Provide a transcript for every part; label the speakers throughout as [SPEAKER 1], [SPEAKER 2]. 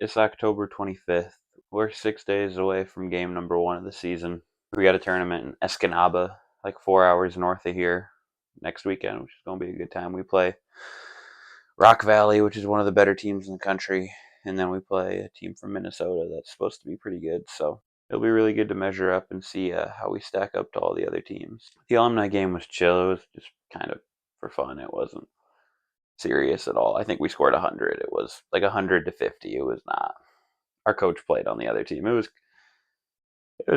[SPEAKER 1] It's October 25th. We're 6 days away from game number 1 of the season. We got a tournament in Escanaba, like 4 hours north of here, next weekend, which is going to be a good time. We play Rock Valley, which is one of the better teams in the country, and then we play a team from Minnesota that's supposed to be pretty good. So it'll be really good to measure up and see how we stack up to all the other teams. The alumni game was chill. It was just kind of for fun. It wasn't serious at all. I think we scored 100. It was like 100 to 50. It was not. Our coach played on the other team. It was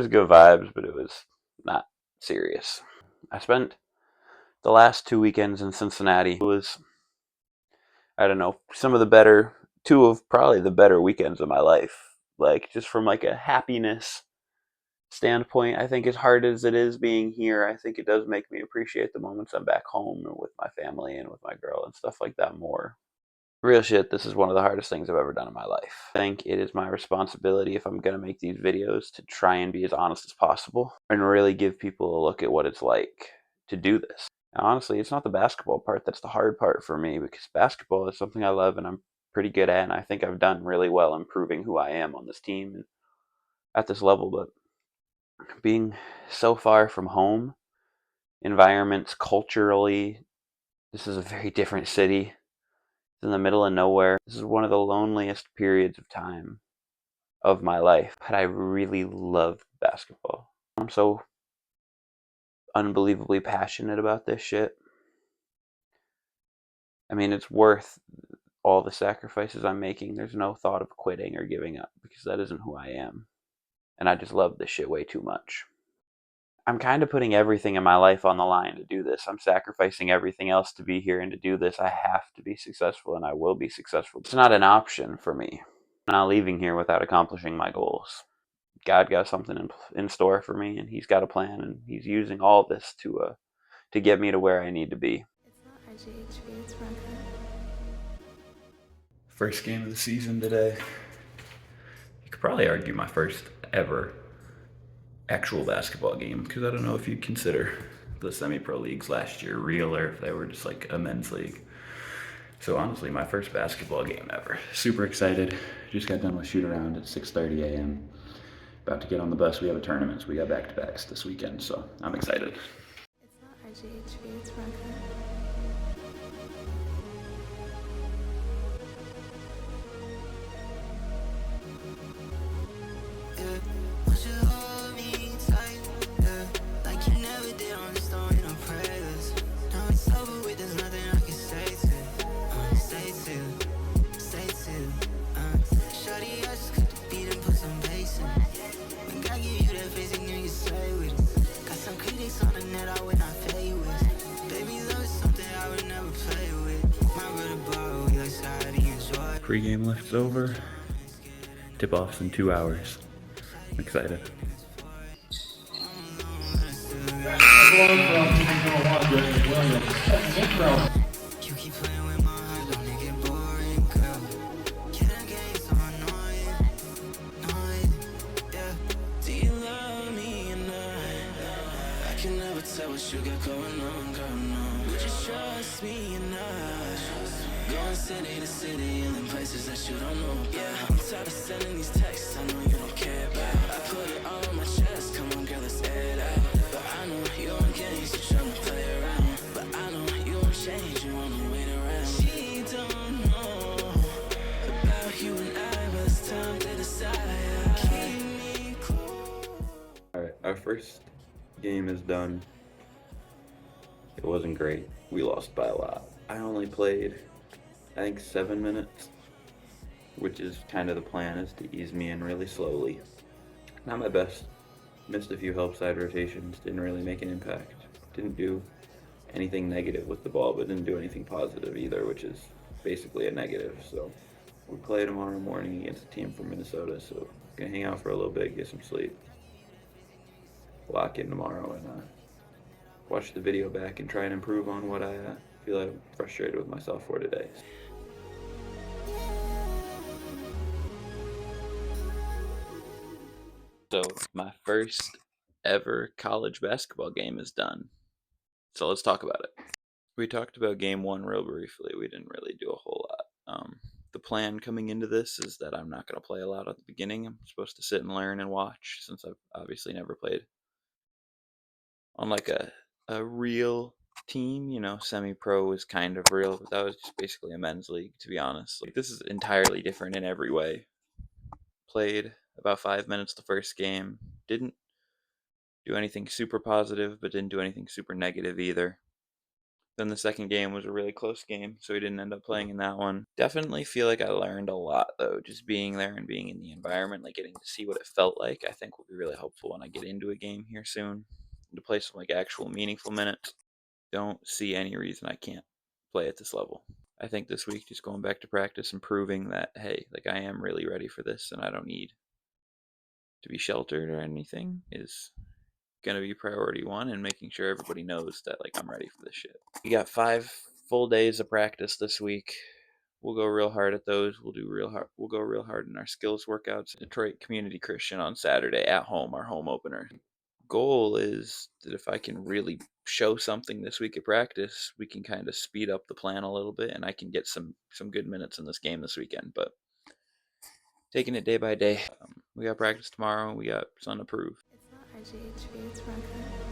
[SPEAKER 1] good vibes, but it was not serious. I spent the last 2 weekends in Cincinnati. It was, I don't know, some of the better, 2 of probably the better weekends of my life. Like, just from like a happiness standpoint, I think as hard as it is being here, I think it does make me appreciate the moments I'm back home and with my family and with my girl and stuff like that more. Real shit, this is one of the hardest things I've ever done in my life. I think it is my responsibility, if I'm going to make these videos, to try and be as honest as possible and really give people a look at what it's like to do this. And honestly, it's not the basketball part that's the hard part for me, because basketball is something I love and I'm pretty good at, and I think I've done really well improving who I am on this team and at this level. But being so far from home, environments, culturally, this is a very different city. In the middle of nowhere. This is one of the loneliest periods of time of my life, but I really love basketball. I'm so unbelievably passionate about this shit. I mean, it's worth all the sacrifices I'm making. There's no thought of quitting or giving up, because that isn't who I am. And I just love this shit way too much. I'm kind of putting everything in my life on the line to do this. I'm sacrificing everything else to be here and to do this. I have to be successful, and I will be successful. It's not an option for me. I'm not leaving here without accomplishing my goals. God got something in store for me, and He's got a plan, and He's using all this to get me to where I need to be.
[SPEAKER 2] It's not RGHV, it's Ronco.
[SPEAKER 3] First game of the season today. You could probably argue my first ever actual basketball game, because I don't know if you'd consider the semi-pro leagues last year real or if they were just like a men's league. So honestly, my first basketball game ever. Super excited. Just got done with shoot around at 6:30 a.m. About to get on the bus. We have a tournament, so we got back-to-backs this weekend, so I'm excited.
[SPEAKER 2] It's not RGHV, it's Ronco.
[SPEAKER 3] Pre-game lift's over. Tip-off's in 2 hours. I'm excited.
[SPEAKER 4] Tell what you got going on, girl, no. Would you trust me or not? Going city to city and in places that you don't know. Yeah, I'm tired of sending these texts I know you don't care about. I put it all on my chest, come on girl, let's air it out. But I know you on games, you're trying to play around. But I know you won't change, you wanna wait around. She don't know about you and I, but it's time to decide. Keep me close.
[SPEAKER 1] Alright, our first game is done. It wasn't great. We lost by a lot. I only played, I think, 7 minutes, which is kind of the plan, is to ease me in really slowly. Not my best. Missed a few help side rotations, didn't really make an impact. Didn't do anything negative with the ball, but didn't do anything positive either, which is basically a negative. So we play tomorrow morning against a team from Minnesota, so gonna hang out for a little bit, get some sleep, lock in tomorrow, and watch the video back and try and improve on what I feel I'm frustrated with myself for today. So my first ever college basketball game is done. So let's talk about it. We talked about game 1 real briefly. We didn't really do a whole lot.
[SPEAKER 3] the plan coming into this is that I'm not going to play a lot at the beginning. I'm supposed to sit and learn and watch since I've obviously never played on like a real team. You know, semi-pro is kind of real, but that was just basically a men's league, to be honest. Like, this is entirely different in every way. Played about 5 minutes the first game. Didn't do anything super positive, but didn't do anything super negative either. Then the second game was a really close game, so he didn't end up playing in that one. Definitely feel like I learned a lot, though, just being there and being in the environment, like getting to see what it felt like, I think will be really helpful when I get into a game here soon. And to play some like actual meaningful minutes. Don't see any reason I can't play at this level. I think this week just going back to practice and proving that, hey, like I am really ready for this and I don't need to be sheltered or anything is gonna be priority one, and making sure everybody knows that like I'm ready for this shit. We got 5 full days of practice this week. We'll go real hard at those. We'll go real hard in our skills workouts. Detroit Community Christian on Saturday at home, our home opener. Goal is that if I can really show something this week at practice, we can kind of speed up the plan a little bit, and I can get some good minutes in this game this weekend. But taking it day by day. We got practice tomorrow. We got Sun to prove.
[SPEAKER 2] It's not IGHV, it's Ronco.